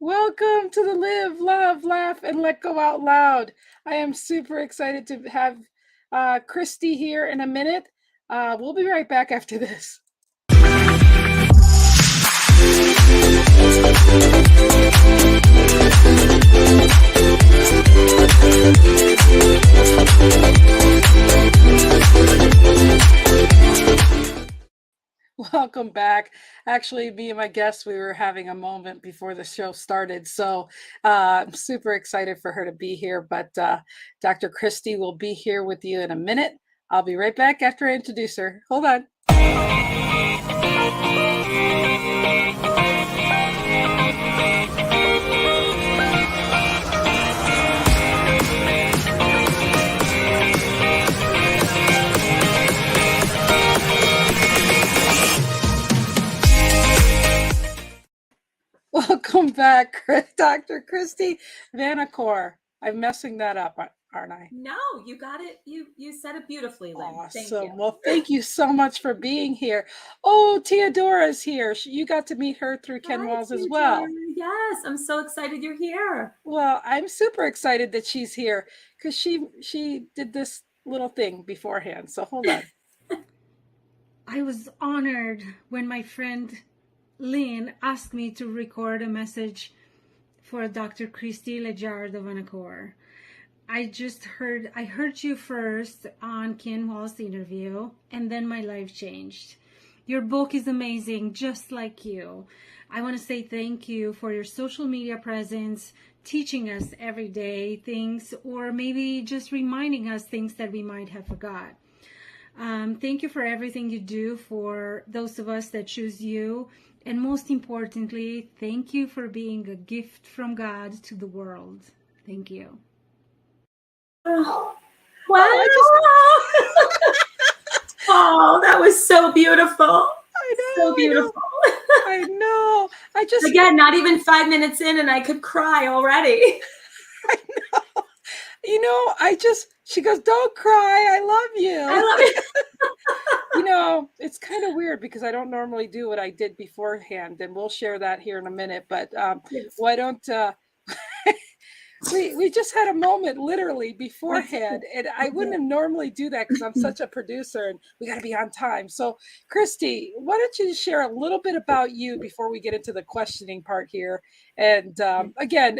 Welcome to the Live, Love, Laugh, and Let Go Out Loud. I am super excited to have Kristy here in a minute. We'll be right back after this. Welcome back. Actually, me and my guests, we were having a moment before the show started. So I'm super excited for her to be here. But Dr. Kristy will be here with you in a minute. I'll be right back after I introduce her. Hold on. Welcome back, Dr. Kristy Vanacore. I'm messing that up, aren't I? No, you got it. You said it beautifully, Lynn. Awesome. Thank you. Well, thank you so much for being here. Oh, Teodora's here. You got to meet her through Ken Hi, Walls as well. Yes, I'm so excited you're here. Well, I'm super excited that she's here because she did this little thing beforehand. So hold on. I was honored when my friend Lynn asked me to record a message for Dr. Kristy Vanacore. I heard you first on Ken Wall's interview, and then my life changed. Your book is amazing, just like you. I want to say thank you for your social media presence, teaching us every day things, or maybe just reminding us things that we might have forgot. Thank you for everything you do for those of us that choose you. And most importantly, thank you for being a gift from God to the world. Thank you. Oh, wow. Oh, that was so beautiful. I know. So beautiful. I know. Again, not even 5 minutes in and I could cry already. I know. She goes, "Don't cry. I love you." I love it. It's kind of weird because I don't normally do what I did beforehand, and we'll share that here in a minute. But Yes. why don't we just had a moment literally beforehand, and I wouldn't have normally do that because I'm such a producer and we got to be on time. So, Kristy, why don't you share a little bit about you before we get into the questioning part here? And again,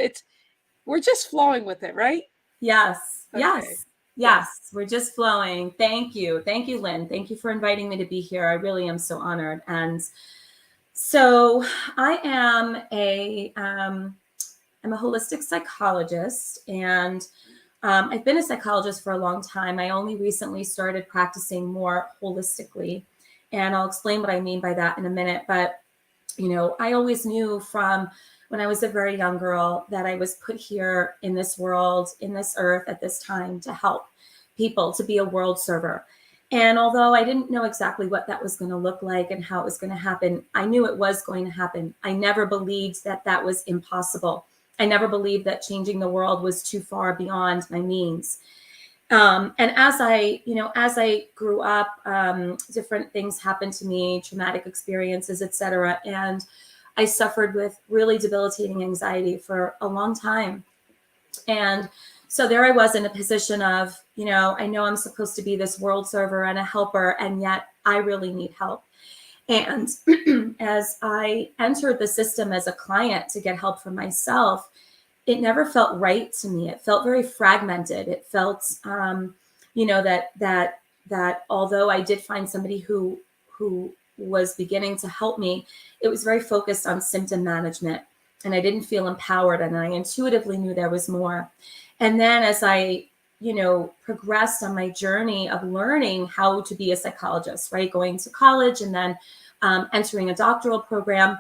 we're just flowing with it, right? Yes. Okay. Yes. We're just flowing. Thank you. Thank you, Lynn. Thank you for inviting me to be here. I really am so honored. And so I am I'm a holistic psychologist, and I've been a psychologist for a long time. I only recently started practicing more holistically, and I'll explain what I mean by that in a minute. But, I always knew from when I was a very young girl that I was put here in this world, in this earth at this time to help people, to be a world server. And although I didn't know exactly what that was going to look like and how it was going to happen, I knew it was going to happen. I never believed that that was impossible. I never believed that changing the world was too far beyond my means. And as I grew up, different things happened to me, traumatic experiences, etc. And I suffered with really debilitating anxiety for a long time. And so there I was in a position of, I know I'm supposed to be this world server and a helper, and yet I really need help. And as I entered the system as a client to get help for myself, it never felt right to me. It felt very fragmented. It felt, that although I did find somebody who was beginning to help me, it was very focused on symptom management, and I didn't feel empowered. And I intuitively knew there was more. And then as I, progressed on my journey of learning how to be a psychologist, right, going to college and then entering a doctoral program,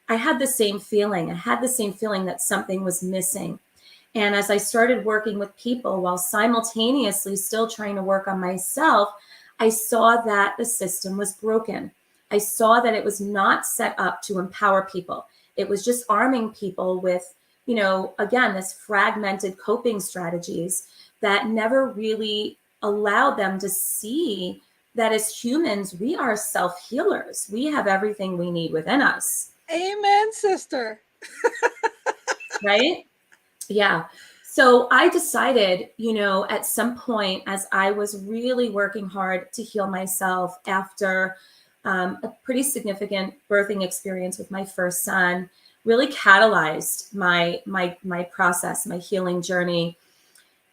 I had the same feeling. I had the same feeling that something was missing. And as I started working with people while simultaneously still trying to work on myself, I saw that the system was broken. I saw that it was not set up to empower people. It was just arming people with, again, this fragmented coping strategies that never really allowed them to see that as humans, we are self-healers. We have everything we need within us. Amen, sister. right? Yeah. So I decided, at some point as I was really working hard to heal myself after a pretty significant birthing experience with my first son, really catalyzed my process, my healing journey.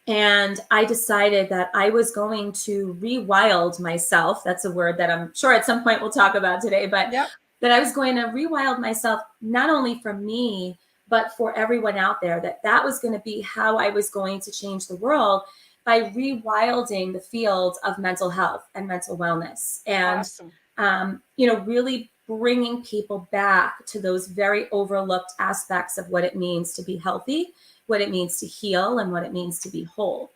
And I decided that I was going to rewild myself. That's a word that I'm sure at some point we'll talk about today, but Yep. that I was going to rewild myself, not only for me, but for everyone out there, that was going to be how I was going to change the world by rewilding the field of mental health and mental wellness. And, Awesome. really bringing people back to those very overlooked aspects of what it means to be healthy, what it means to heal, and what it means to be whole.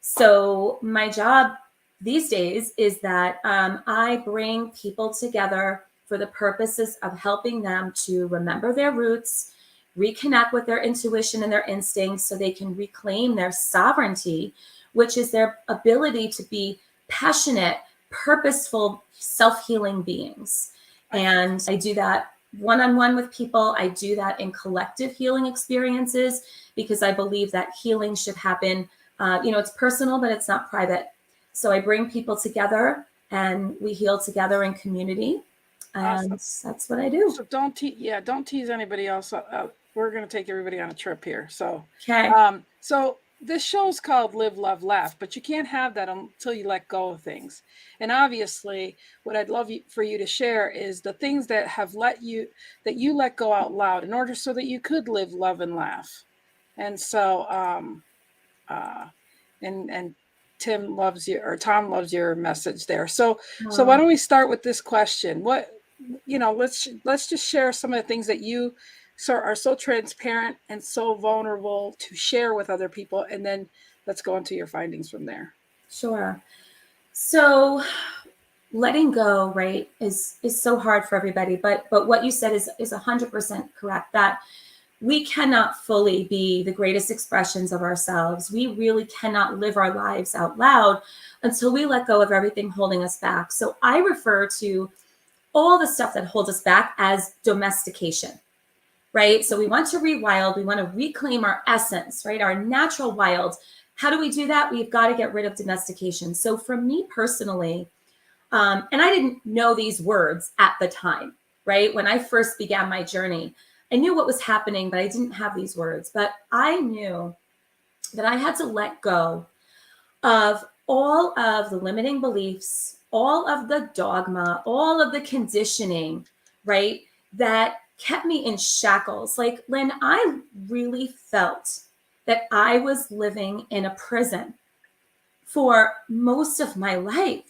So my job these days is that I bring people together for the purposes of helping them to remember their roots, reconnect with their intuition and their instincts so they can reclaim their sovereignty, which is their ability to be passionate, purposeful, self-healing beings. And I do that one-on-one with people. I do that in collective healing experiences because I believe that healing should happen. It's personal, but it's not private. So I bring people together and we heal together in community. And Awesome. that's what I do. So don't tease anybody else. We're going to take everybody on a trip here. So, Okay. So this show's called Live, Love, Laugh, but you can't have that until you let go of things. And obviously, what I'd love for you to share is the things that you let go out loud in order so that you could live, love, and laugh. And so, and Tom loves your message there. So why don't we start with this question? Let's just share some of the things that you are so transparent and so vulnerable to share with other people, and then let's go into your findings from there. Sure. So letting go, right, is so hard for everybody, but what you said is 100% correct, that we cannot fully be the greatest expressions of ourselves. We really cannot live our lives out loud until we let go of everything holding us back. So I refer to all the stuff that holds us back as domestication, right? So we want to rewild, we want to reclaim our essence, right? Our natural wild. How do we do that? We've got to get rid of domestication. So for me personally, and I didn't know these words at the time, right? When I first began my journey, I knew what was happening, but I didn't have these words. But I knew that I had to let go of all of the limiting beliefs, all of the dogma, all of the conditioning, right, that kept me in shackles. Like, Lynn, I really felt that I was living in a prison for most of my life.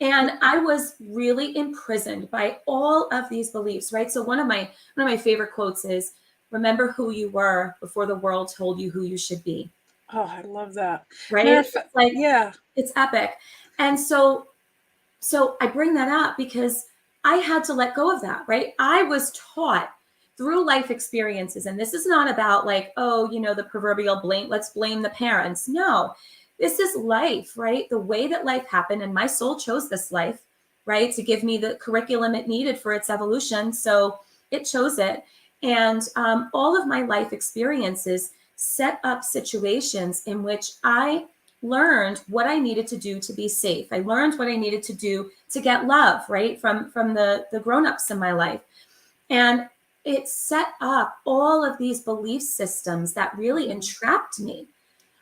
And I was really imprisoned by all of these beliefs, right? So one of my favorite quotes is, "Remember who you were before the world told you who you should be." Oh, I love that. Right? It's like, yeah, it's epic. And so I bring that up because I had to let go of that, right? I was taught through life experiences, and this is not about like, the proverbial let's blame the parents. No, this is life, right? The way that life happened, and my soul chose this life, right? To give me the curriculum it needed for its evolution. So it chose it. And all of my life experiences set up situations in which I learned what I needed to do to be safe. I learned what I needed to do to get love, right? From the grown-ups in my life. And it set up all of these belief systems that really entrapped me,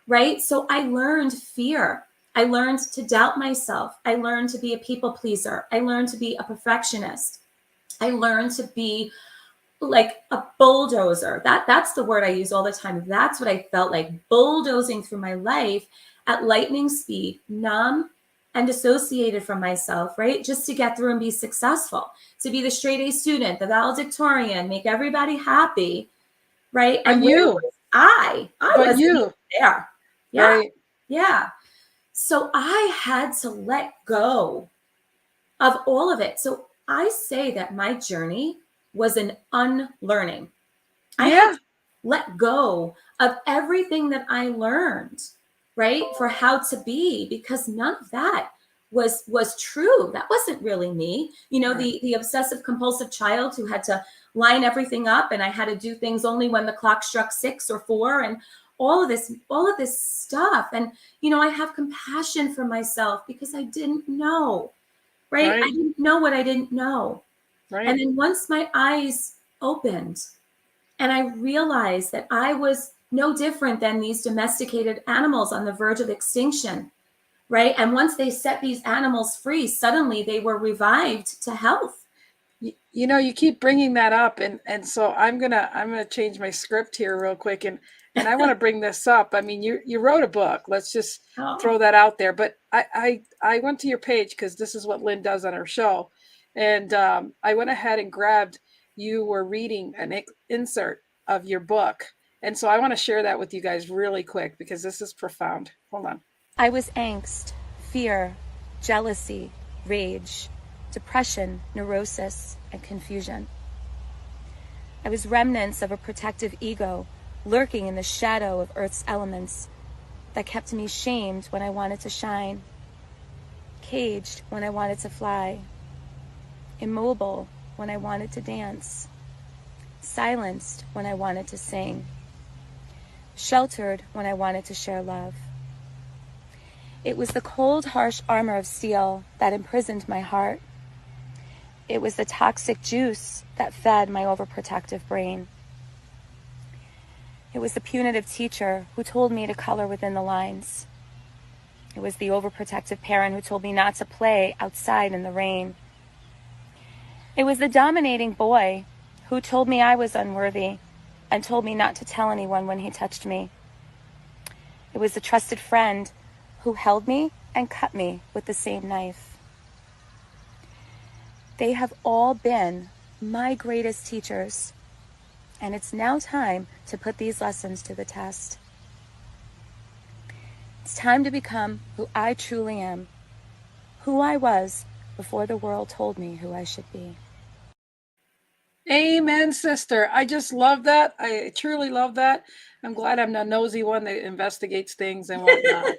right? So I learned fear. I learned to doubt myself. I learned to be a people pleaser. I learned to be a perfectionist. I learned to be like a bulldozer. That's the word I use all the time. That's what I felt like, bulldozing through my life at lightning speed, numb and dissociated from myself, right? Just to get through and be successful, to be the straight A student, the valedictorian, make everybody happy, right? And I wasn't even there. Yeah. Right. Yeah. So I had to let go of all of it. So I say that my journey was an unlearning. I had to let go of everything that I learned, right? For how to be, because none of that was true. That wasn't really me. You know, Right. the obsessive compulsive child who had to line everything up, and I had to do things only when the clock struck 6 or 4, and all of this stuff. And, you know, I have compassion for myself because I didn't know, right? Right. I didn't know what I didn't know. Right. And then once my eyes opened and I realized that I was no different than these domesticated animals on the verge of extinction, right? And once they set these animals free, suddenly they were revived to health. You know, you keep bringing that up, and so I'm gonna change my script here real quick, and I want to bring this up. I mean, you wrote a book. Let's just throw that out there. But I went to your page because this is what Lynn does on her show, and I went ahead and grabbed. You were reading an insert of your book, and so I want to share that with you guys really quick because this is profound. Hold on. I was angst, fear, jealousy, rage, depression, neurosis, and confusion. I was remnants of a protective ego lurking in the shadow of Earth's elements that kept me shamed when I wanted to shine, caged when I wanted to fly, immobile when I wanted to dance, silenced when I wanted to sing, sheltered when I wanted to share love. It was the cold, harsh armor of steel that imprisoned my heart. It was the toxic juice that fed my overprotective brain. It was the punitive teacher who told me to color within the lines. It was the overprotective parent who told me not to play outside in the rain. It was the dominating boy who told me I was unworthy and told me not to tell anyone when he touched me. It was the trusted friend who held me and cut me with the same knife. They have all been my greatest teachers, and it's now time to put these lessons to the test. It's time to become who I truly am, who I was before the world told me who I should be. Amen, sister. I just love that. I truly love that. I'm glad I'm the nosy one that investigates things and whatnot.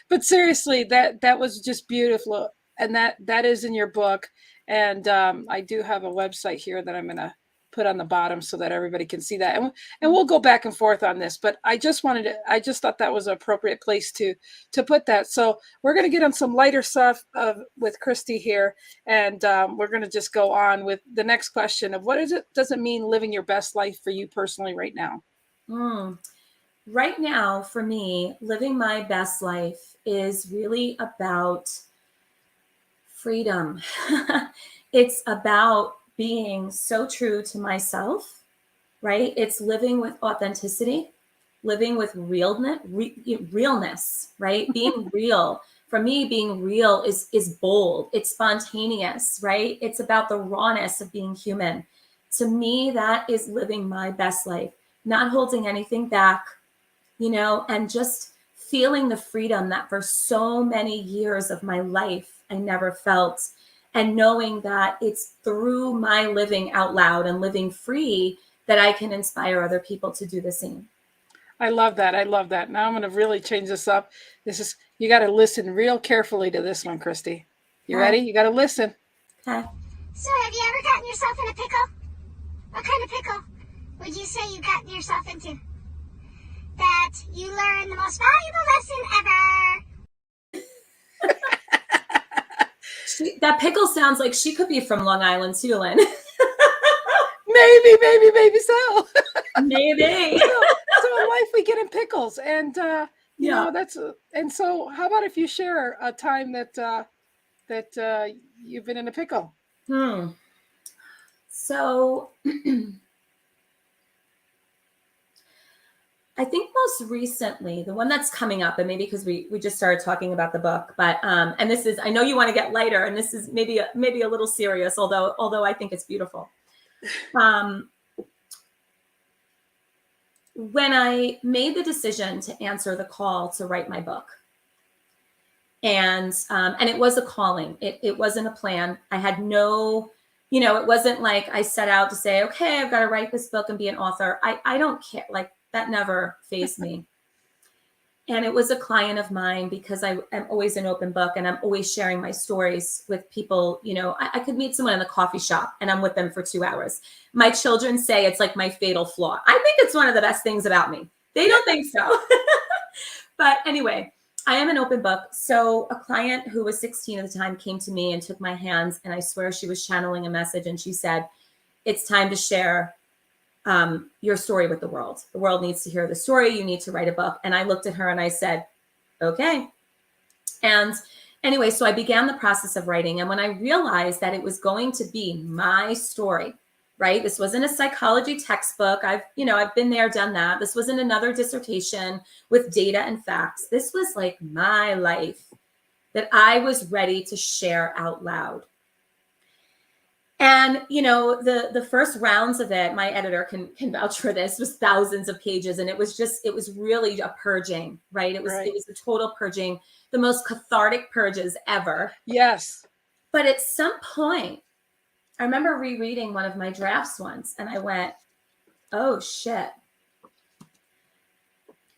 But seriously, that was just beautiful, and that is in your book. And I do have a website here that I'm gonna put on the bottom so that everybody can see that, and we'll go back and forth on this. But I just thought that was an appropriate place to put that. So we're gonna get on some lighter stuff with Kristy here, and we're gonna just go on with the next question of does it mean living your best life for you personally right now? Right now, for me, living my best life is really about freedom. It's about being so true to myself, right? It's living with authenticity, living with realness, right? Being real. For me, being real is bold. It's spontaneous, right? It's about the rawness of being human. To me, that is living my best life, not holding anything back, you know, and just feeling the freedom that for so many years of my life I never felt, and knowing that it's through my living out loud and living free that I can inspire other people to do the same. I love that. I love that. Now I'm going to really change this up. You got to listen real carefully to this one, Kristy. You ready? You got to listen. Okay. So have you ever gotten yourself in a pickle? What kind of pickle would you say you got yourself into? That you learned the most valuable lesson ever. That pickle sounds like she could be from Long Island too, Lynn. Maybe so. Maybe. So in life we get in pickles, and you know and so how about if you share a time that you've been in a pickle? So I think most recently, the one that's coming up, and maybe because we just started talking about the book, but and this is, I know you want to get lighter, and this is maybe a little serious, although I think it's beautiful. When I made the decision to answer the call to write my book, and it was a calling. It wasn't a plan. I had no, you know, it wasn't like I set out to say, okay, I've got to write this book and be an author. I don't care. Like, that never fazed me. And it was a client of mine because I am always an open book and I'm always sharing my stories with people. You know, I could meet someone in the coffee shop and I'm with them for 2 hours. My children say it's like my fatal flaw. I think it's one of the best things about me. They don't think so. But anyway, I am an open book. So a client who was 16 at the time came to me and took my hands, and I swear she was channeling a message. And she said, it's time to share your story with the world. The world needs to hear the story. You need to write a book. And I looked at her and I said, okay. And anyway, so I began the process of writing. And when I realized that it was going to be my story, right? This wasn't a psychology textbook. I've been there, done that. This wasn't another dissertation with data and facts. This was like my life that I was ready to share out loud. And, you know, the first rounds of it, my editor can vouch for this, was thousands of pages. And it was really a purging, right? It was a total purging, the most cathartic purges ever. Yes. But at some point, I remember rereading one of my drafts once and I went, oh shit.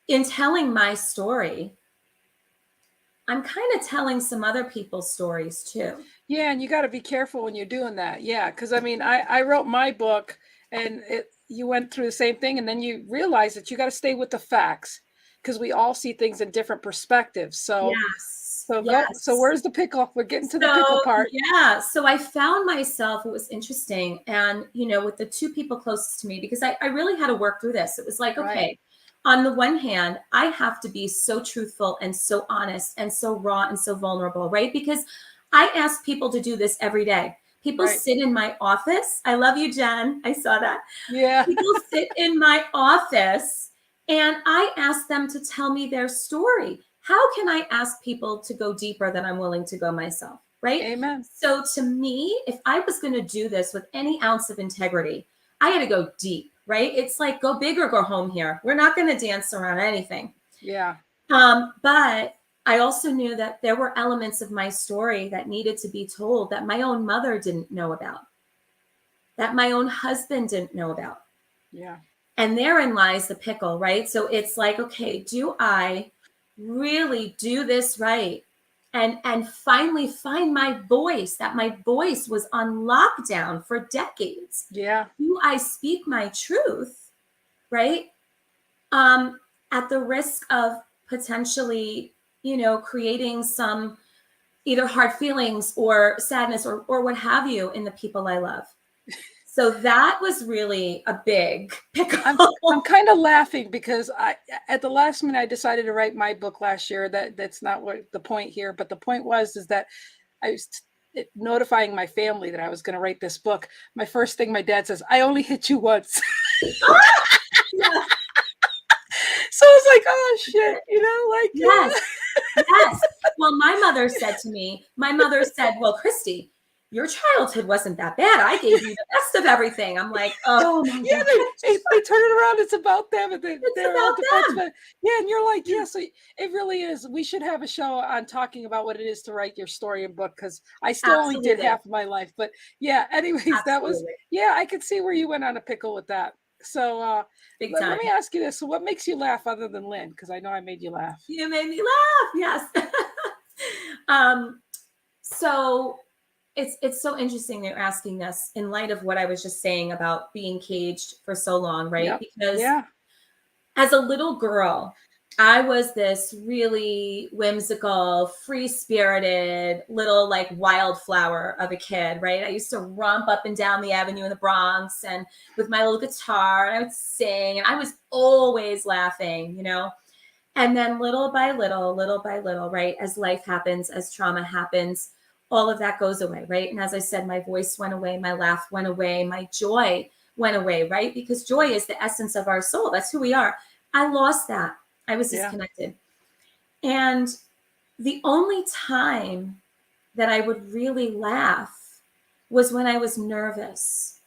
In telling my story, I'm kind of telling some other people's stories too. Yeah, and you got to be careful when you're doing that. Yeah, because I mean, I wrote my book, and you went through the same thing, and then you realize that you got to stay with the facts because we all see things in different perspectives. So, so where's the pickle? We're getting to the pickle part. Yeah. So I found myself, it was interesting, and you know, with the two people closest to me, because I really had to work through this. It was like, okay. On the one hand, I have to be so truthful and so honest and so raw and so vulnerable, right? Because I ask people to do this every day. People sit in my office. I love you, Jen. I saw that. Yeah. People sit in my office and I ask them to tell me their story. How can I ask people to go deeper than I'm willing to go myself, right? Amen. So to me, if I was going to do this with any ounce of integrity, I had to go deep. Right? It's like, go big or go home here. We're not going to dance around anything. Yeah. But I also knew that there were elements of my story that needed to be told that my own mother didn't know about, that my own husband didn't know about. Yeah. And therein lies the pickle, right? So it's like, okay, do I really do this right? And finally find my voice, that my voice was on lockdown for decades. Yeah. Do I speak my truth, right? At the risk of potentially, you know, creating some either hard feelings or sadness or what have you in the people I love. So that was really a big pickle. I'm kind of laughing because at the last minute I decided to write my book last year. That's not what the point here, but the point is that I was notifying my family that I was going to write this book. My first thing my dad says, I only hit you once. Yeah. So I was like, oh shit, you know, like yes. Yes. Well, my mother said, well, Kristy, your childhood wasn't that bad. I gave you the best of everything. I'm like, oh my yeah, God. they turn it around. It's about them. And It's about them. Yeah, and you're like, yeah, so it really is. We should have a show on talking about what it is to write your story and book, because I still only did half of my life. But yeah, anyways, that was, I could see where you went on a pickle with that. So Big time. Let me ask you this. So what makes you laugh other than Lynn? Because I know I made you laugh. You made me laugh. Yes. So it's so interesting that you're asking this in light of what I was just saying about being caged for so long, right? Yep. Because as a little girl, I was this really whimsical, free-spirited little like wildflower of a kid, right? I used to romp up and down the avenue in the Bronx and with my little guitar, and I would sing, and I was always laughing, you know? And then little by little, right? As life happens, as trauma happens, all of that goes away, right? And as I said, my voice went away, my laugh went away, my joy went away, right? Because joy is the essence of our soul. That's who we are. I lost that. I was disconnected. And the only time that I would really laugh was when I was nervous.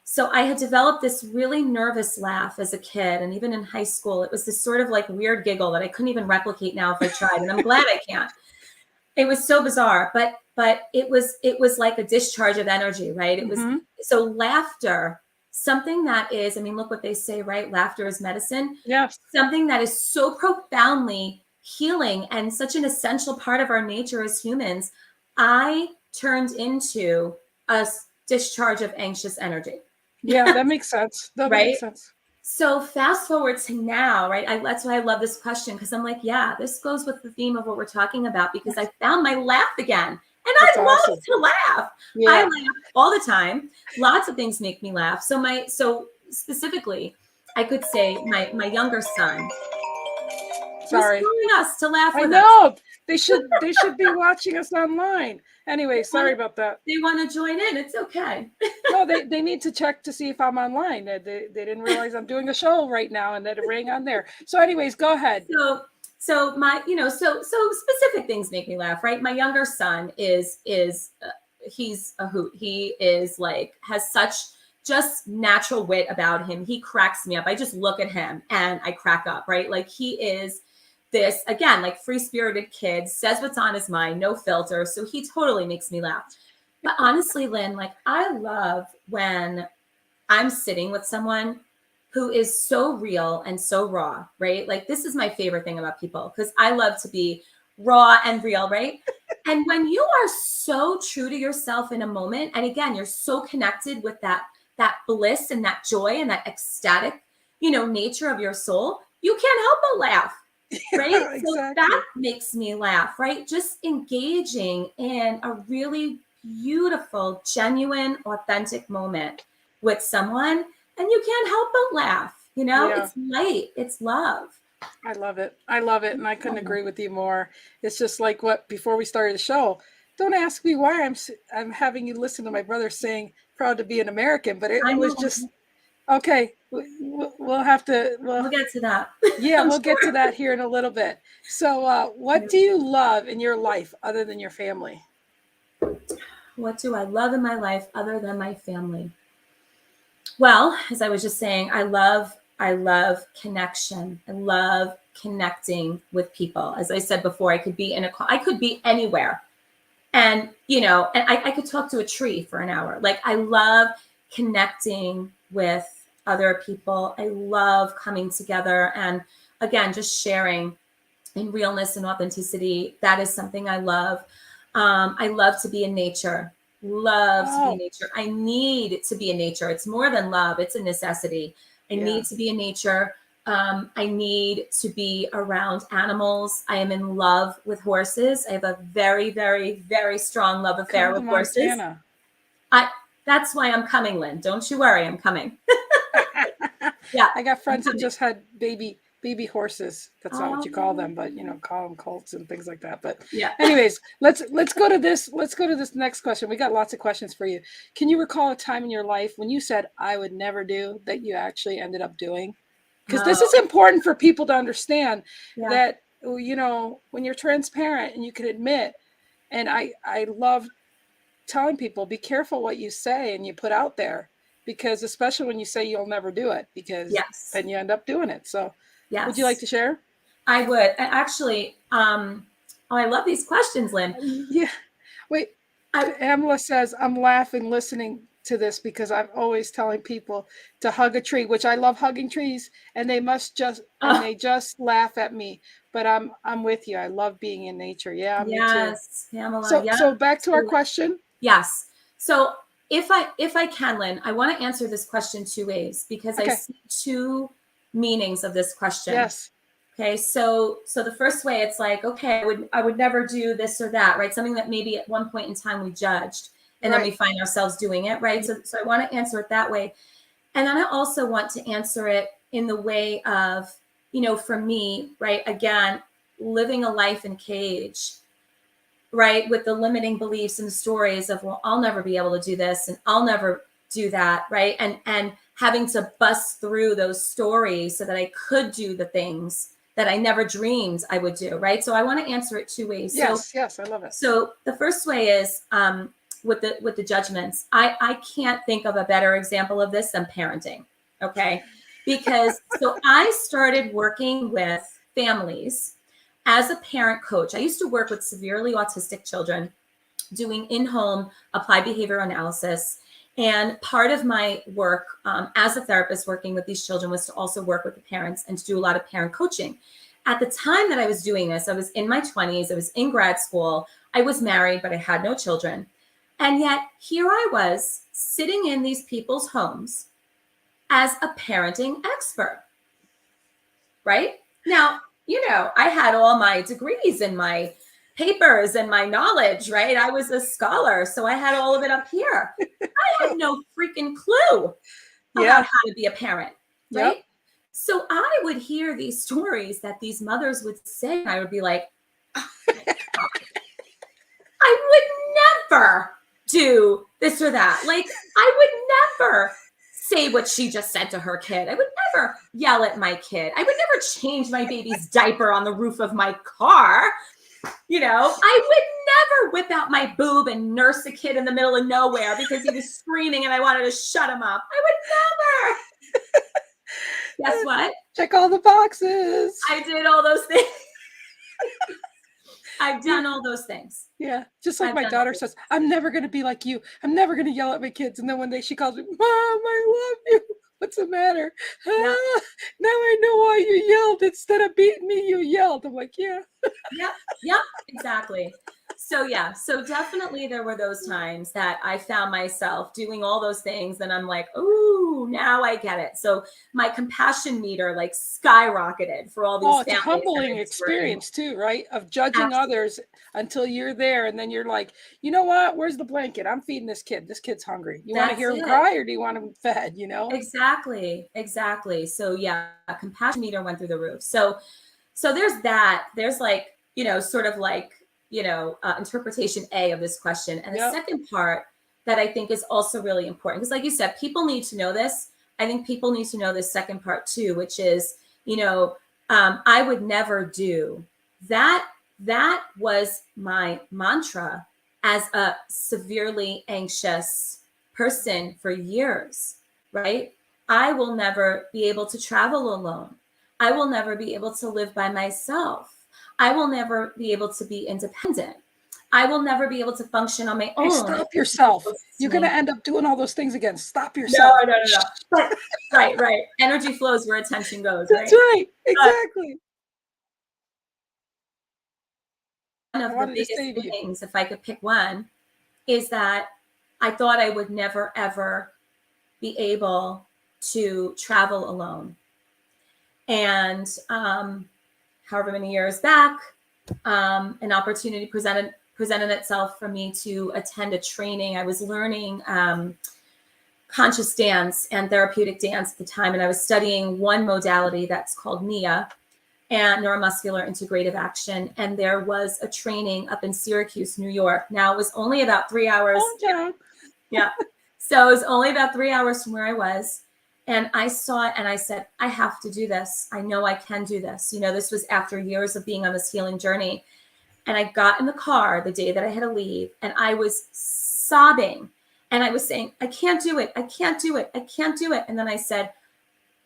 So I had developed this really nervous laugh as a kid. And even in high school, it was this sort of like weird giggle that I couldn't even replicate now if I tried. And I'm glad I can't. It was so bizarre, but it was like a discharge of energy, right? It was so laughter, something that is, I mean, look what they say, right? Laughter is medicine. Yes. Something that is so profoundly healing and such an essential part of our nature as humans, I turned into a discharge of anxious energy. Yeah, that makes sense. That Right? makes sense. So fast forward to now, right? That's why I love this question, because I'm like, yeah, this goes with the theme of what we're talking about, because I found my laugh again. And That's I awesome. love to laugh. Yeah. I laugh all the time. Lots of things make me laugh. So specifically, I could say my younger son, Sorry. who's calling us to laugh I with us. know. They should be watching us online. Anyway, sorry about that. They want to join in. It's okay. No, they need to check to see if I'm online. They didn't realize I'm doing a show right now, and that it rang on there. So anyways, go ahead. So my, so specific things make me laugh, right? My younger son is he's a hoot. He is like, has such just natural wit about him. He cracks me up. I just look at him and I crack up, right? Like, he is this, again, like, free-spirited kid, says what's on his mind, no filter. So he totally makes me laugh. But honestly, Lynn, like, I love when I'm sitting with someone who is so real and so raw, right? Like, this is my favorite thing about people, because I love to be raw and real, right? And when you are so true to yourself in a moment, and again, you're so connected with that bliss and that joy and that ecstatic, nature of your soul, you can't help but laugh, right? Exactly. So that makes me laugh, right? Just engaging in a really beautiful, genuine, authentic moment with someone, and you can't help but laugh. Yeah. It's light, it's love. I love it. And I couldn't agree with you more. It's just like before we started the show, don't ask me why I'm having you listen to my brother saying proud to be an American, but it was just, okay, we'll have to, we'll get to that. Yeah, we'll get to that here in a little bit. So what do you love in your life other than your family? What do I love in my life other than my family? Well, as I was just saying, I love connection. I love connecting with people. As I said before, I could be I could be anywhere. And, and I could talk to a tree for an hour. Like, I love connecting with other people. I love coming together and, again, just sharing in realness and authenticity. That is something I love. I love to be in nature. Love to be in nature. I need to be in nature. It's more than love. It's a necessity. I need to be in nature. I need to be around animals. I am in love with horses. I have a very, very, very strong love affair with horses. Montana. That's why I'm coming, Lynn. Don't you worry, I'm coming. Yeah, I got friends that just had baby horses. That's not what you call them, but call them colts and things like that. But yeah. Anyways, let's go to this. Let's go to this next question. We got lots of questions for you. Can you recall a time in your life when you said I would never do that you actually ended up doing? Because this is important for people to understand that when you're transparent and you can admit. And I love telling people, be careful what you say and you put out there, because especially when you say you'll never do it, because then you end up doing it. So would you like to share? I would. Actually, I love these questions, Lynn. Yeah. Wait, Amla says, I'm laughing listening to this because I'm always telling people to hug a tree, which I love hugging trees, and they just laugh at me. But I'm with you. I love being in nature. Yeah, me too. Pamela. So back to our question. Yes. So if I can, Lynn, I want to answer this question two ways, because I see two meanings of this question. Yes. Okay. So the first way, it's like, okay, I would never do this or that, right? Something that maybe at one point in time we judged, and then we find ourselves doing it, right? So I want to answer it that way. And then I also want to answer it in the way of, for me, right? Again, living a life in cage, right? With the limiting beliefs and stories of, well, I'll never be able to do this and I'll never do that, right? And having to bust through those stories so that I could do the things that I never dreamed I would do, right? So I want to answer it two ways. Yes, I love it. So the first way is with the judgments. I can't think of a better example of this than parenting, okay? Because so I started working with families as a parent coach. I used to work with severely autistic children doing in-home applied behavior analysis. And part of my work as a therapist working with these children was to also work with the parents and to do a lot of parent coaching. at the time that I was doing this, I was in my 20s, I was in grad school, I was married, but I had no children. And yet here I was sitting in these people's homes as a parenting expert, right? Now, you know, I had all my degrees and my papers and my knowledge, right? I was a scholar, so I had all of it up here. I had no freaking clue about how to be a parent, right? Yep. So I would hear these stories that these mothers would say, and I would be like, I would never do this or that. Like, I would never say what she just said to her kid. I would never yell at my kid. I would never change my baby's diaper on the roof of my car. You know, I would never whip out my boob and nurse a kid in the middle of nowhere because he was screaming and I wanted to shut him up. I would never. Guess what? Check all the boxes. I did all those things. I've done all those things. Yeah. Just like my daughter says, I'm never going to be like you. I'm never going to yell at my kids. And then one day she calls me, Mom, I love you. What's the matter? Yeah. Now I know why you yelled. Instead of beating me, you yelled. I'm like, yeah. Yep, exactly. So yeah, so definitely there were those times that I found myself doing all those things and I'm like, ooh, now I get it. So my compassion meter like skyrocketed for all these families. It's a humbling experience too, right? Of judging others until you're there and then you're like, you know what? Where's the blanket? I'm feeding this kid. This kid's hungry. You want to hear him cry or do you want him fed, you know? Exactly. So yeah, a compassion meter went through the roof. So there's that. There's like, you know, sort of like, you know, interpretation A of this question. And the second part that I think is also really important, because like you said, people need to know this. I think people need to know this second part too, which is, you know, I would never do that. That was my mantra as a severely anxious person for years, right? I will never be able to travel alone. I will never be able to live by myself. I will never be able to be independent. I will never be able to function on my own. Hey, stop yourself. You're going to end up doing all those things again. Stop yourself. No. Right. Energy flows where attention goes. That's right. Exactly. One of the biggest things, if I could pick one, is that I thought I would never, ever be able to travel alone. And however many years back, an opportunity presented itself for me to attend a training. I was learning conscious dance and therapeutic dance at the time, and I was studying one modality that's called NIA, and neuromuscular integrative action. And there was a training up in Syracuse, New York. Now it was only about 3 hours. Yeah. So it was only about 3 hours from where I was. And I saw it and I said, I have to do this. I know I can do this. You know, this was after years of being on this healing journey. And I got in the car the day that I had to leave and I was sobbing and I was saying, I can't do it. I can't do it. I can't do it. And then I said,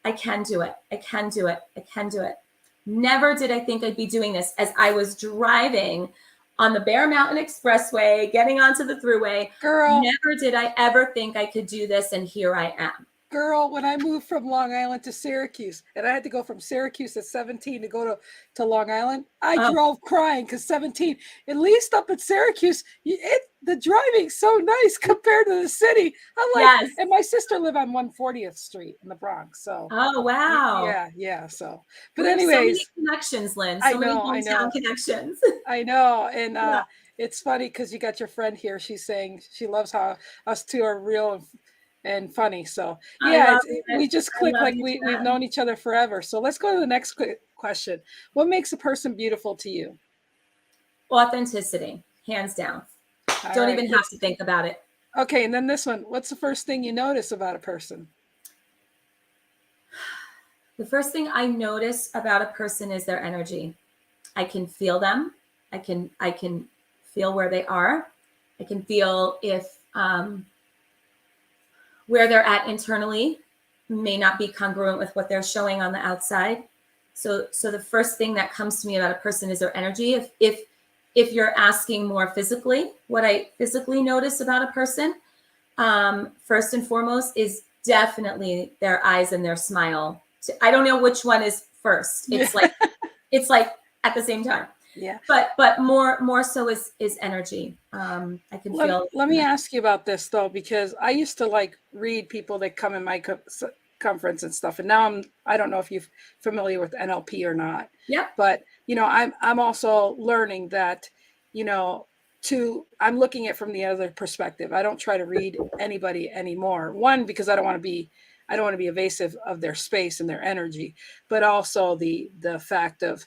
I can do it. I can do it. I can do it. Never did I think I'd be doing this as I was driving on the Bear Mountain Expressway, getting onto the thruway. Girl. Never did I ever think I could do this. And here I am. Girl, when I moved from Long Island to Syracuse, and I had to go from Syracuse at 17 to go to Long Island, I drove crying because 17, at least up at Syracuse, the driving's so nice compared to the city. I'm like, and my sister lived on 140th Street in the Bronx. So, oh, wow. Yeah. So, but anyways. So many connections, Lynn. I many know. Connections. I know. And it's funny because you got your friend here. She's saying she loves how us two are real and funny. So we just click like we've known each other forever. So let's go to the next question. What makes a person beautiful to you? Authenticity, hands down. Don't even have to think about it. Okay. And then this one, what's the first thing you notice about a person? The first thing I notice about a person is their energy. I can feel them. I can feel where they are. I can feel if, where they're at internally may not be congruent with what they're showing on the outside. So the first thing that comes to me about a person is their energy. If you're asking more physically, what I physically notice about a person, first and foremost is definitely their eyes and their smile. I don't know which one is first. It's like It's like at the same time. Yeah. But more so is energy. I can feel. Let me ask you about this though, because I used to like read people that come in my conference and stuff, and now I don't know if you're familiar with NLP or not. Yep. But I'm also learning that, I'm looking at it from the other perspective. I don't try to read anybody anymore. One, because I don't want to be evasive of their space and their energy, but also the fact of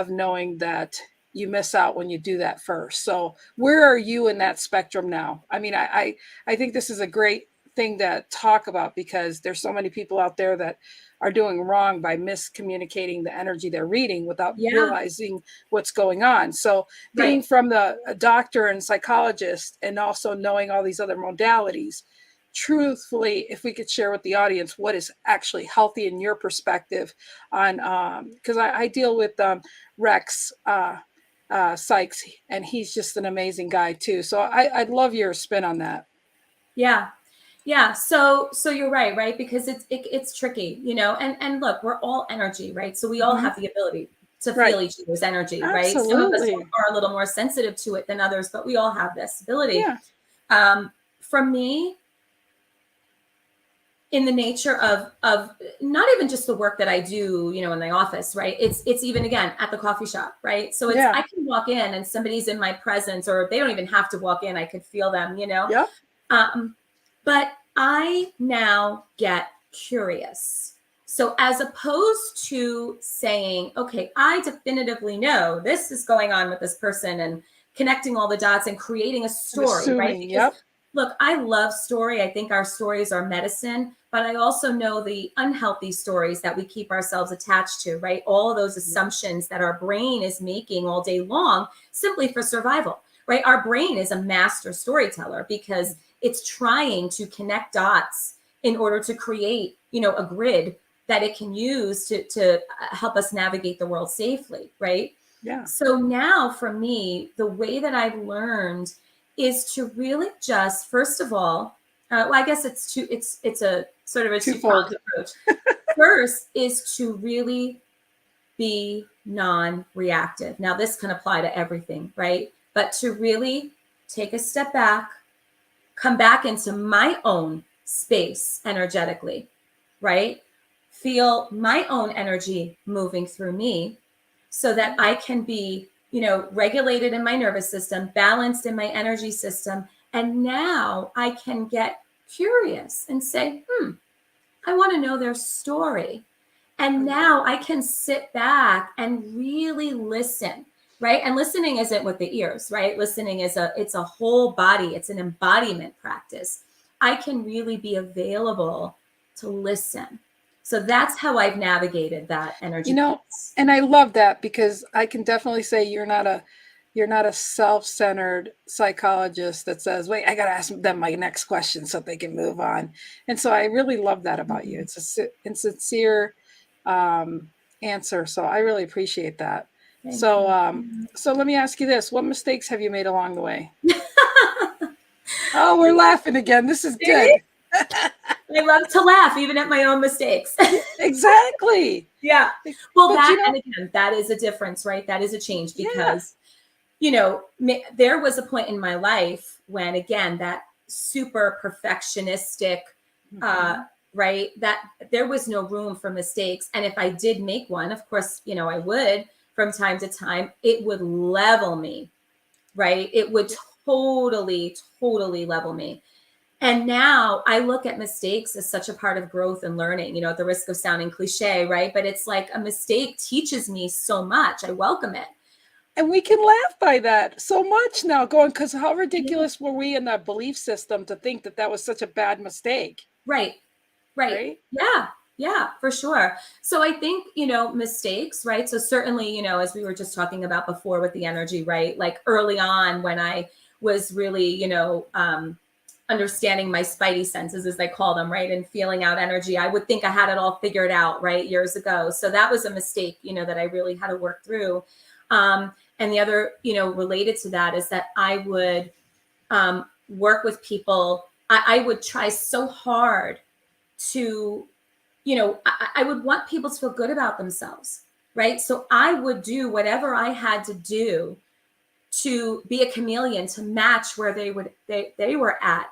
knowing that you miss out when you do that first. So where are you in that spectrum now? I mean, I think this is a great thing to talk about, because there's so many people out there that are doing wrong by miscommunicating the energy they're reading without realizing what's going on. So being from the doctor and psychologist, and also knowing all these other modalities, truthfully, if we could share with the audience what is actually healthy in your perspective on, because I deal with Rex Sykes, and he's just an amazing guy too. So I'd love your spin on that. Yeah. So you're right? Because it's tricky, and look, we're all energy, right? So we all have the ability to feel each other's energy, right? Some of us are a little more sensitive to it than others, but we all have this ability. For me, in the nature of not even just the work that I do, in the office, right? It's even, again, at the coffee shop, right? So I can walk in and somebody's in my presence, or they don't even have to walk in. I could feel them, but I now get curious. So as opposed to saying, okay, I definitively know this is going on with this person, and connecting all the dots and creating a story, right? Because, look, I love story. I think our stories are medicine, but I also know the unhealthy stories that we keep ourselves attached to, right? All of those assumptions that our brain is making all day long simply for survival, right? Our brain is a master storyteller, because it's trying to connect dots in order to create, a grid that it can use to help us navigate the world safely, right? Yeah. So now for me, the way that I've learned is to really just, first of all, I guess it's a sort of a twofold approach. First is to really be non-reactive. Now this can apply to everything, right? But to really take a step back, come back into my own space energetically, right? Feel my own energy moving through me, so that I can be, regulated in my nervous system, balanced in my energy system. And now I can get curious and say, I want to know their story. And now I can sit back and really listen, right? And listening isn't with the ears, right? Listening it's a whole body. It's an embodiment practice. I can really be available to listen. So that's how I've navigated that energy. And I love that, because I can definitely say you're not a self-centered psychologist that says, wait, I got to ask them my next question so they can move on. And so I really love that about you. It's a sincere answer. So I really appreciate that. So let me ask you this. What mistakes have you made along the way? Oh, we're laughing again. This is good. I love to laugh even at my own mistakes. Exactly. Yeah. Well, and again, that is a difference, right? That is a change, because, there was a point in my life when, again, that super perfectionistic, right, that there was no room for mistakes. And if I did make one, of course, I would from time to time, it would level me, right? It would totally level me. And now I look at mistakes as such a part of growth and learning, at the risk of sounding cliche, right? But it's like a mistake teaches me so much. I welcome it. And we can laugh by that so much now, going, because how ridiculous were we in that belief system to think that was such a bad mistake? Right. Yeah, for sure. So I think, mistakes, right? So certainly, as we were just talking about before with the energy, right? Like early on when I was really, understanding my spidey senses, as they call them, right? And feeling out energy. I would think I had it all figured out, right? Years ago. So that was a mistake, that I really had to work through. And the other, related to that is that I would work with people. I would try so hard to, I would want people to feel good about themselves, right? So I would do whatever I had to do to be a chameleon, to match where they were at,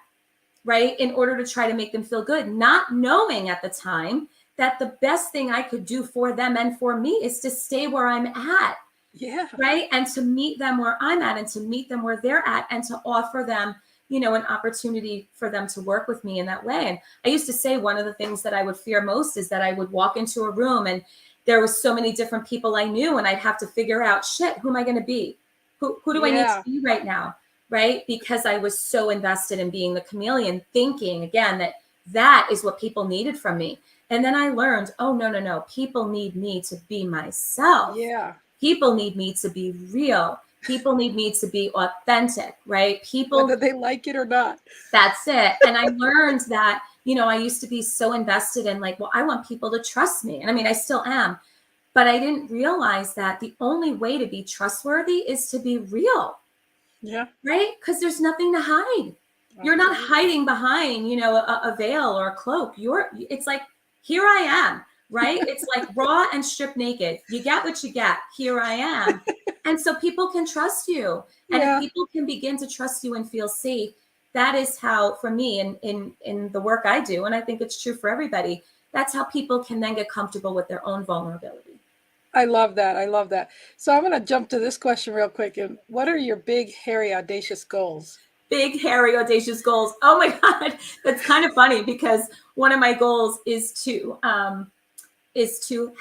right? In order to try to make them feel good, not knowing at the time that the best thing I could do for them and for me is to stay where I'm at. Yeah. Right. And to meet them where I'm at and to meet them where they're at and to offer them, you know, an opportunity for them to work with me in that way. And I used to say one of the things that I would fear most is that I would walk into a room and there was so many different people I knew and I'd have to figure out, shit, who am I going to be? Who do I need to be right now? Right. Because I was so invested in being the chameleon, thinking again that is what people needed from me. And then I learned, oh, no. People need me to be myself. Yeah. People need me to be real. People need me to be authentic, right? People, whether they like it or not. That's it. And I learned that, you know, I used to be so invested in like, well, I want people to trust me. And I mean, I still am. But I didn't realize that the only way to be trustworthy is to be real. Yeah. Right? Because there's nothing to hide. You're not hiding behind, you know, a veil or a cloak. It's like, here I am, right? It's like raw and stripped naked. You get what you get. Here I am. And so people can trust you. And if people can begin to trust you and feel safe, that is how, for me, in the work I do, and I think it's true for everybody, that's how people can then get comfortable with their own vulnerability. I love that. I love that. So I'm going to jump to this question real quick. And what are your big, hairy, audacious goals? Big, hairy, audacious goals. Oh my God. That's kind of funny because one of my goals is to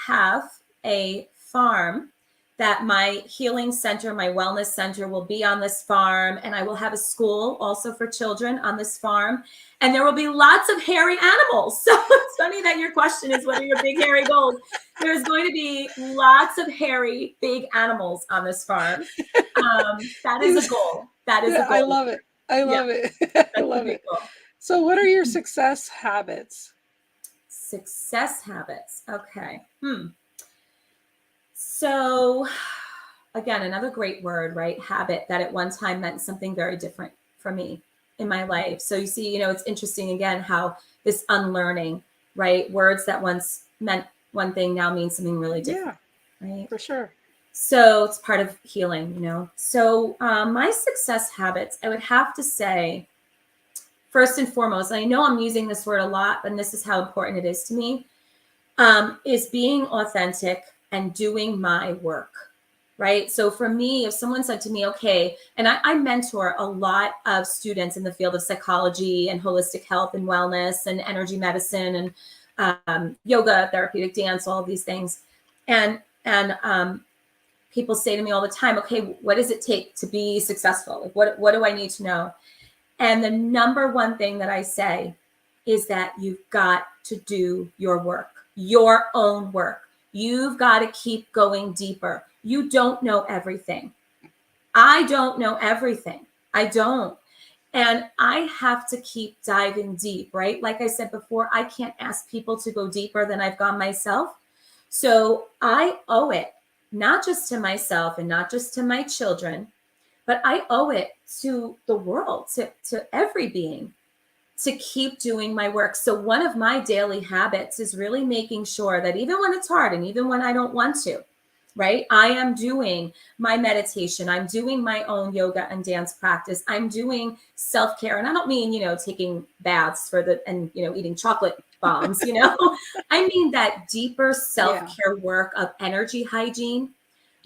have a farm that my healing center, my wellness center will be on this farm. And I will have a school also for children on this farm. And there will be lots of hairy animals. So it's funny that your question is, what are your big, hairy goals? There's going to be lots of hairy, big animals on this farm. That is a goal. That is a goal. I love it. I love it. I love it. Goal. So what are your success habits? Success habits. Okay. So again, another great word, right? Habit, that at one time meant something very different for me in my life. So you see, you know, it's interesting again, how this unlearning, right? Words that once meant one thing now mean something really different. Yeah, right? For sure. So it's part of healing, you know? So my success habits, I would have to say, first and foremost, and I know I'm using this word a lot, but this is how important it is to me, is being authentic and doing my work, right? So for me, if someone said to me, okay, and I mentor a lot of students in the field of psychology and holistic health and wellness and energy medicine and yoga, therapeutic dance, all of these things. And people say to me all the time, okay, what does it take to be successful? Like, what do I need to know? And the number one thing that I say is that you've got to do your work, your own work. You've got to keep going deeper. You don't know everything. I don't know everything. I don't. And I have to keep diving deep, right? Like I said before, I can't ask people to go deeper than I've gone myself. So I owe it, not just to myself and not just to my children, but I owe it to the world, to every being, to keep doing my work. So one of my daily habits is really making sure that even when it's hard and even when I don't want to, right, I am doing my meditation. I'm doing my own yoga and dance practice. I'm doing self-care. And I don't mean, you know, taking baths and, you know, eating chocolate bombs, you know, I mean that deeper self-care work of energy hygiene,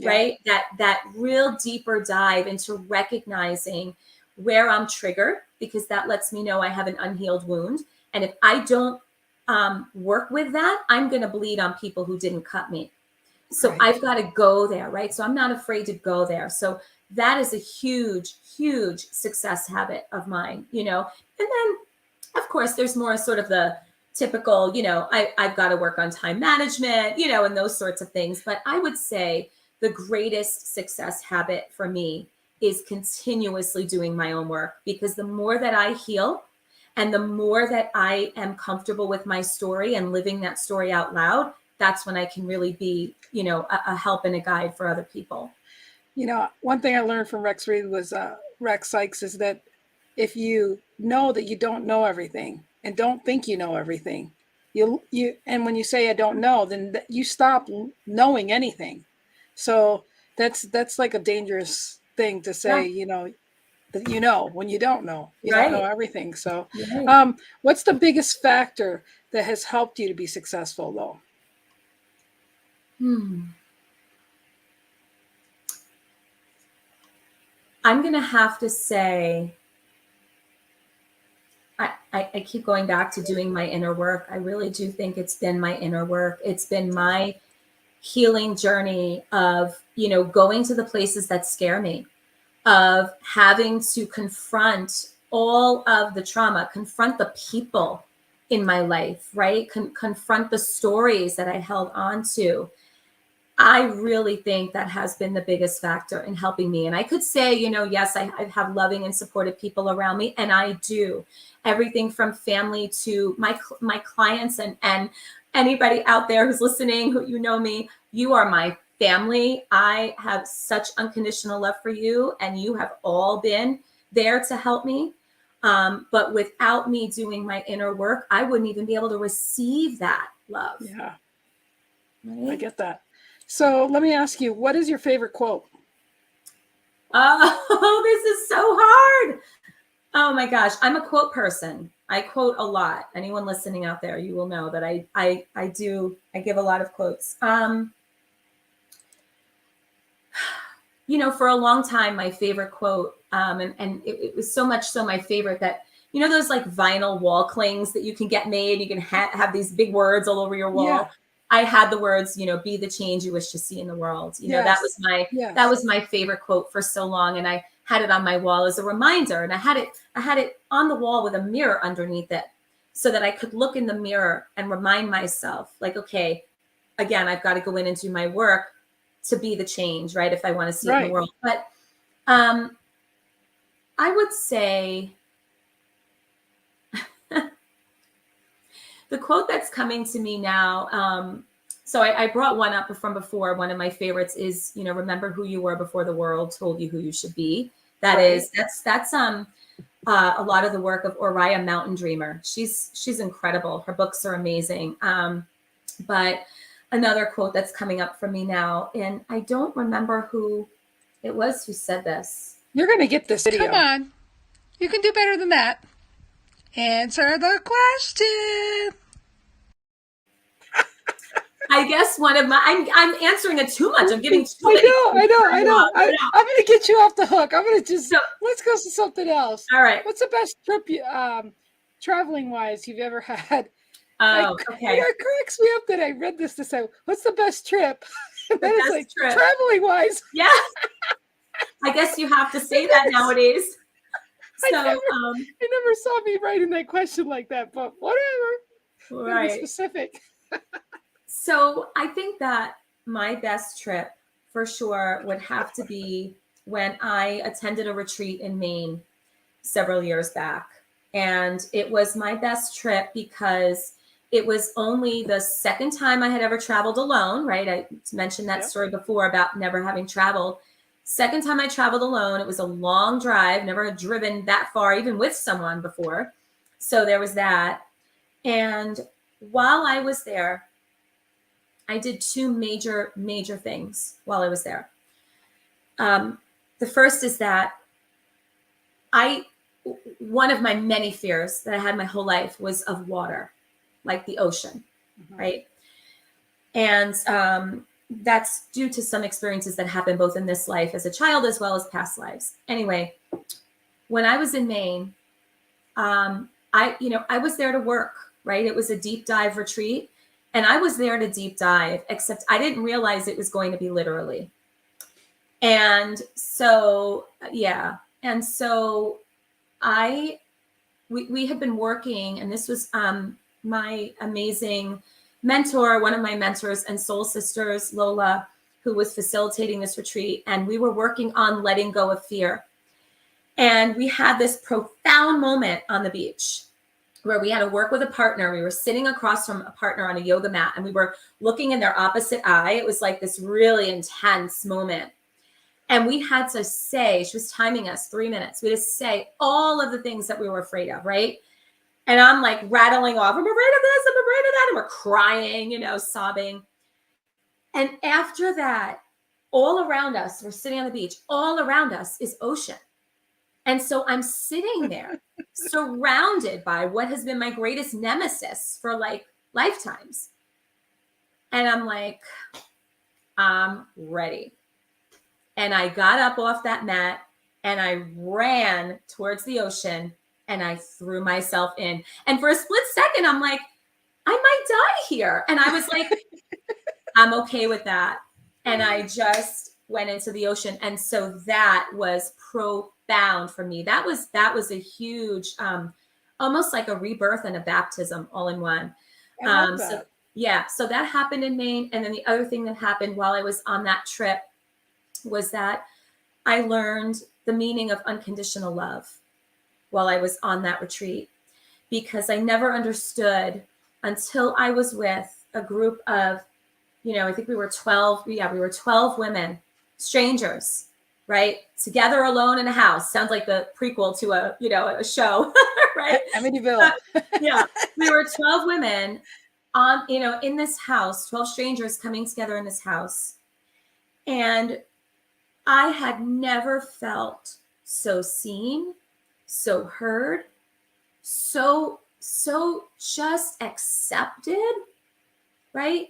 right? That real deeper dive into recognizing where I'm triggered, because that lets me know I have an unhealed wound. And if I don't work with that, I'm going to bleed on people who didn't cut me. So I've got to go there, right? So I'm not afraid to go there. So that is a huge, huge success habit of mine, you know. And then, of course, there's more sort of the typical, you know, I've got to work on time management, you know, and those sorts of things. But I would say the greatest success habit for me is continuously doing my own work, because the more that I heal and the more that I am comfortable with my story and living that story out loud, that's when I can really be, you know, a help and a guide for other people. You know, one thing I learned from Rex Reed was Rex Sykes is that if you know that you don't know everything and don't think you know everything, and when you say I don't know, then you stop knowing anything. So that's like a dangerous thing to say, that when you don't know. You don't know everything. So what's the biggest factor that has helped you to be successful, though? I'm going to have to say, I keep going back to doing my inner work. I really do think it's been my inner work. It's been my healing journey of, going to the places that scare me, of having to confront all of the trauma, confront the people in my life, right? Confront the stories that I held on to. I really think that has been the biggest factor in helping me. And I could say, yes, I have loving and supportive people around me, and I do. Everything from family to my clients and anybody out there who's listening, who me, you are my family. I have such unconditional love for you, and you have all been there to help me. But without me doing my inner work, I wouldn't even be able to receive that love. Yeah, right? I get that. So let me ask you, what is your favorite quote? Oh, this is so hard. Oh my gosh. I'm a quote person. I quote a lot. Anyone listening out there, you will know that I give a lot of quotes. For a long time, my favorite quote, and it was so much so my favorite that, those like vinyl wall clings that you can get made, you can have these big words all over your wall. Yeah. I had the words, be the change you wish to see in the world. That was my favorite quote for so long. And I had it on my wall as a reminder. And I had it on the wall with a mirror underneath it so that I could look in the mirror and remind myself, like, okay, again, I've got to go in and do my work to be the change, right? If I want to see it in the world. But I would say the quote that's coming to me now, so I brought one up from before. One of my favorites is, remember who you were before the world told you who you should be. That's a lot of the work of Oriah Mountain Dreamer. She's incredible. Her books are amazing. But another quote that's coming up for me now, and I don't remember who it was who said this. You're going to get this video. Come on. You can do better than that. Answer the question. I guess one of my, I'm answering it too much. I'm giving too many. I know. I'm going to get you off the hook. I'm going to let's go to something else. All right. What's the best trip traveling wise you've ever had? Oh, okay. It cracks me up that I read this to say, what's the best trip? The best like, trip. Traveling wise. Yeah. I guess you have to say that nowadays. So, I never saw me writing that question like that, but whatever. Right. Be specific. So I think that my best trip for sure would have to be when I attended a retreat in Maine several years back. And it was my best trip because it was only the second time I had ever traveled alone, right? I mentioned that story before about never having traveled. Second time I traveled alone, it was a long drive, never had driven that far, even with someone before. So there was that. And while I was there, I did two major things while I was there. The first is that one of my many fears that I had my whole life was of water, like the ocean, right? And that's due to some experiences that happened both in this life as a child as well as past lives. Anyway, when I was in Maine, I was there to work, right? It was a deep dive retreat. And I was there to deep dive, except I didn't realize it was going to be literally. And so, yeah. And so we had been working, and this was my amazing mentor, one of my mentors and soul sisters, Lola, who was facilitating this retreat. And we were working on letting go of fear. And we had this profound moment on the beach where we had to work with a partner. We were sitting across from a partner on a yoga mat, and we were looking in their opposite eye. It was like this really intense moment. And we had to say, she was timing us 3 minutes. We had to say all of the things that we were afraid of, right? And I'm like rattling off, I'm afraid of this, I'm afraid of that. And we're crying, you know, sobbing. And after that, all around us, we're sitting on the beach, all around us is ocean. And so I'm sitting there surrounded by what has been my greatest nemesis for like lifetimes. And I'm like, I'm ready. And I got up off that mat and I ran towards the ocean and I threw myself in. And for a split second, I'm like, I might die here. And I was like, I'm okay with that. And I just went into the ocean. And so that was profound for me. That was a huge, almost like a rebirth and a baptism all in one. So yeah, so that happened in Maine. And then the other thing that happened while I was on that trip was that I learned the meaning of unconditional love while I was on that retreat, because I never understood until I was with a group of, you know, I think we were 12. Yeah, we were 12 women, strangers, right? Together alone in a house. Sounds like the prequel to a, you know, a show, right? Amityville. Yeah, we were 12 women on, you know, in this house, 12 strangers coming together in this house. And I had never felt so seen, so heard, so just accepted, right?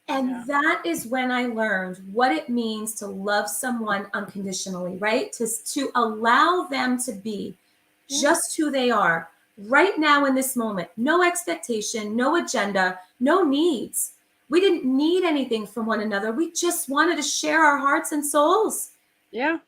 And that is when I learned what it means to love someone unconditionally, right? To allow them to be just who they are right now in this moment. No expectation, no agenda, no needs. We didn't need anything from one another. We just wanted to share our hearts and souls. Yeah.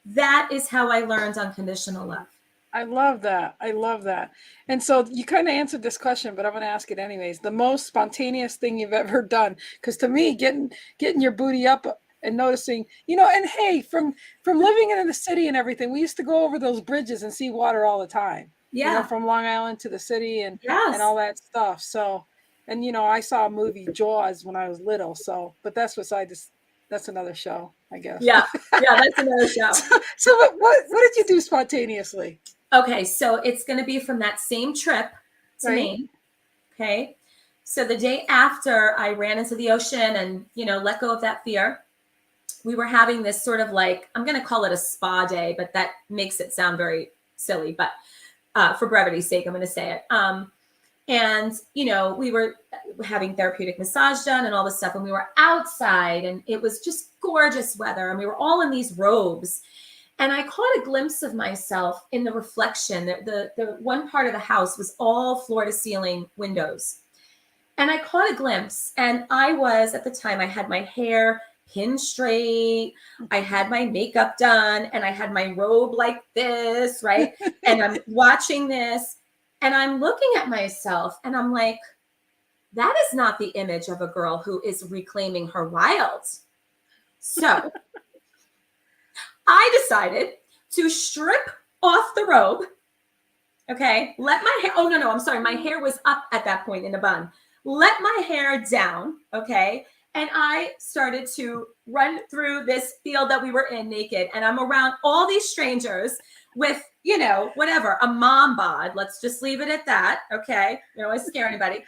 That is how I learned unconditional love. I love that. I love that. And so you kind of answered this question, but I'm going to ask it anyways. The most spontaneous thing you've ever done? Because to me, getting your booty up and noticing, you know, and hey, from living in the city and everything, we used to go over those bridges and see water all the time. Yeah. You know, from Long Island to the city and all that stuff. So, and you know, I saw a movie Jaws when I was little. So, but that's beside this. That's another show, I guess. Yeah, that's another show. So what did you do spontaneously? Okay, so it's going to be from that same trip to Maine. Okay, so the day after I ran into the ocean and, you know, let go of that fear, we were having this sort of like, I'm going to call it a spa day, but that makes it sound very silly. But for brevity's sake, I'm going to say it. And, you know, we were having therapeutic massage done and all this stuff. And we were outside and it was just gorgeous weather. And we were all in these robes. And I caught a glimpse of myself in the reflection. The one part of the house was all floor to ceiling windows. And I caught a glimpse. And I was, at the time, I had my hair pinned straight. I had my makeup done. And I had my robe like this, right? And I'm watching this. And I'm looking at myself and I'm like, that is not the image of a girl who is reclaiming her wild. So I decided to strip off the robe. Okay. Let my hair, oh no, I'm sorry. My hair was up at that point in a bun. Let my hair down. Okay. And I started to run through this field that we were in naked. And I'm around all these strangers with, you know, whatever, a mom bod. Let's just leave it at that. Okay. You don't want to scare anybody.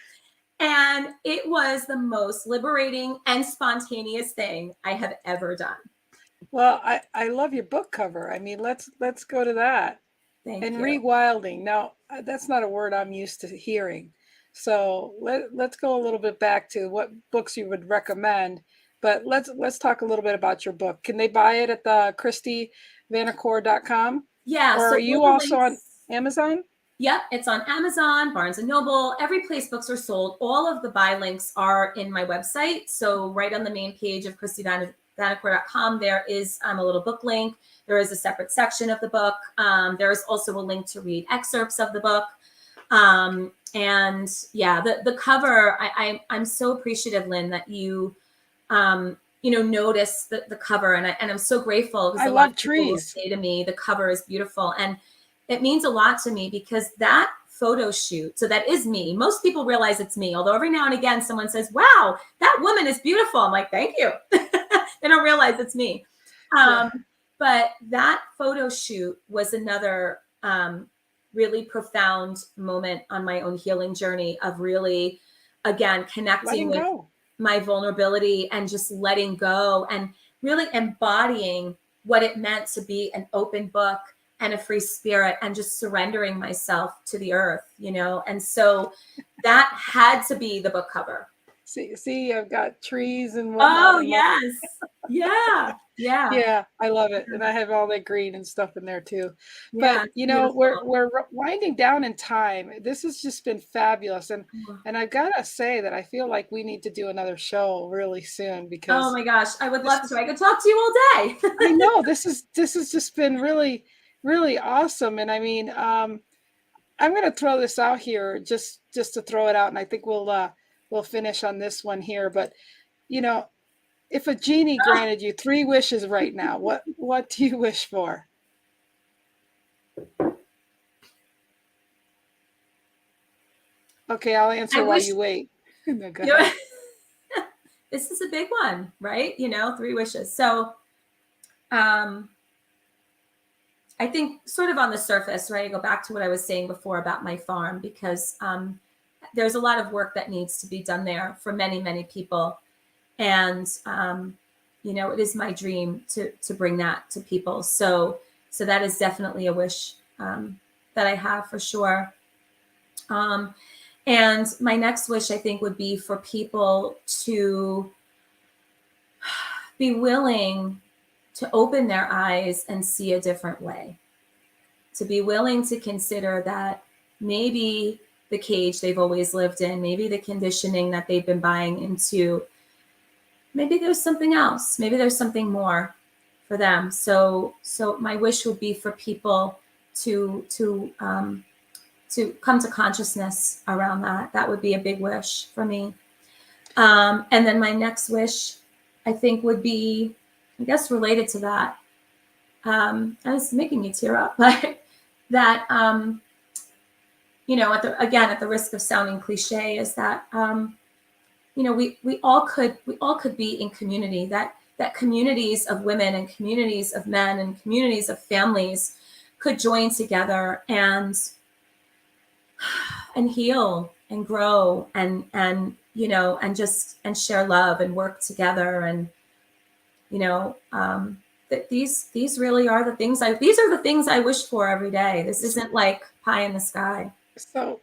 And it was the most liberating and spontaneous thing I have ever done. Well, I love your book cover. I mean, let's go to that. Thank and you. ReWilding. Now, that's not a word I'm used to hearing. So let's go a little bit back to what books you would recommend. But let's talk a little bit about your book. Can they buy it at the KristyVanacore.com? Yeah. Or so are you also on Amazon? Yep, it's on Amazon, Barnes & Noble, every place books are sold. All of the buy links are in my website. So right on the main page of KristyVanacore.com, there is a little book link. There is a separate section of the book. There is also a link to read excerpts of the book. And yeah, the cover, I'm so appreciative, Lynn, that you notice the cover. And I'm so grateful because I love trees. Say to me, the cover is beautiful. And it means a lot to me because that photo shoot, so that is me. Most people realize it's me, although every now and again someone says, wow, that woman is beautiful. I'm like, thank you. They don't realize it's me. But that photo shoot was another really profound moment on my own healing journey of really, again, connecting Letting with go. my vulnerability and just letting go and really embodying what it meant to be an open book and a free spirit and just surrendering myself to the earth, you know? And so that had to be the book cover. See, I've got trees and whatnot. Oh, yes. Yeah. Yeah. Yeah, I love it. And I have all that green and stuff in there too. Yeah. But you know, we're winding down in time. This has just been fabulous. And I've got to say that I feel like we need to do another show really soon because oh my gosh, I would love to. I could talk to you all day. I know this has just been really, really awesome. And I mean, I'm going to throw this out here just to throw it out. And I think we'll finish on this one here. But you know, if a genie granted you 3 wishes right now, what do you wish for? Okay, I'll answer while you wait. No, go ahead. This is a big one, right? You know, 3 wishes. So I think sort of on the surface, right? I go back to what I was saying before about my farm, because there's a lot of work that needs to be done there for many, many people. And, you know, it is my dream to bring that to people. So that is definitely a wish that I have for sure. And my next wish, I think, would be for people to be willing to open their eyes and see a different way, to be willing to consider that maybe the cage they've always lived in, maybe the conditioning that they've been buying into, maybe there's something else, maybe there's something more for them. So my wish would be for people to come to consciousness around that. That would be a big wish for me. And then my next wish, I think, would be, I guess, related to that. And it's making me tear up, but that, you know, at the risk of sounding cliche, is that, you know, we all could be in community, that communities of women and communities of men and communities of families could join together and heal and grow and you know, and share love and work together. And you know, that these really are the things these are the things I wish for every day. This isn't like pie in the sky. So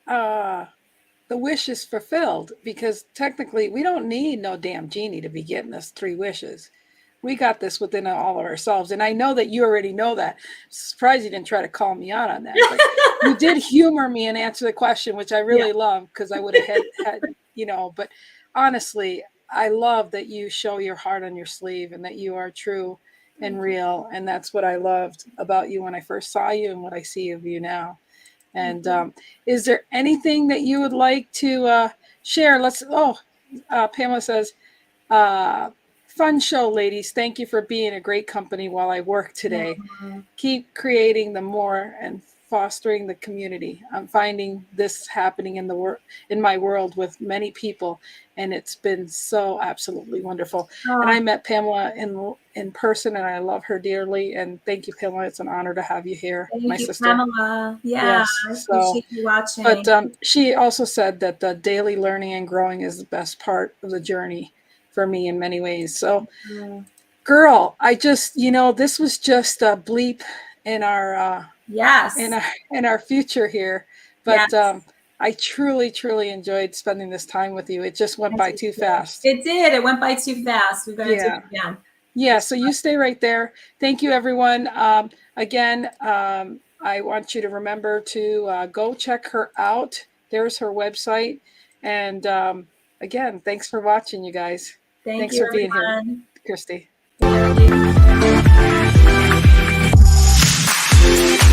the wish is fulfilled, because technically we don't need no damn genie to be getting us 3 wishes. We got this within all of ourselves. And I know that you already know that. Surprised you didn't try to call me out on that. But you did humor me and answer the question, which I really love, because I would have had, you know, but honestly, I love that you show your heart on your sleeve and that you are true and real. And that's what I loved about you when I first saw you and what I see of you now. And is there anything that you would like to share? Pamela says, fun show, ladies. Thank you for being a great company while I work today. Keep creating the more and fostering the community. I'm finding this happening in my world with many people, and it's been so absolutely wonderful. And I met Pamela in person, and I love her dearly. And thank you, Pamela. It's an honor to have you here, my sister. Pamela. Yeah, yes, I appreciate you watching. But she also said that the daily learning and growing is the best part of the journey for me in many ways. So, girl, I just, you know, this was just a bleep in our in our future here. But I truly, truly enjoyed spending this time with you. It just went by too fast. It did. It went by too fast. We're going to do it again. Yeah. So you stay right there. Thank you, everyone. Again, I want you to remember to go check her out. There's her website. And again, thanks for watching, you guys. Thanks for being here, Kristy. Thank you.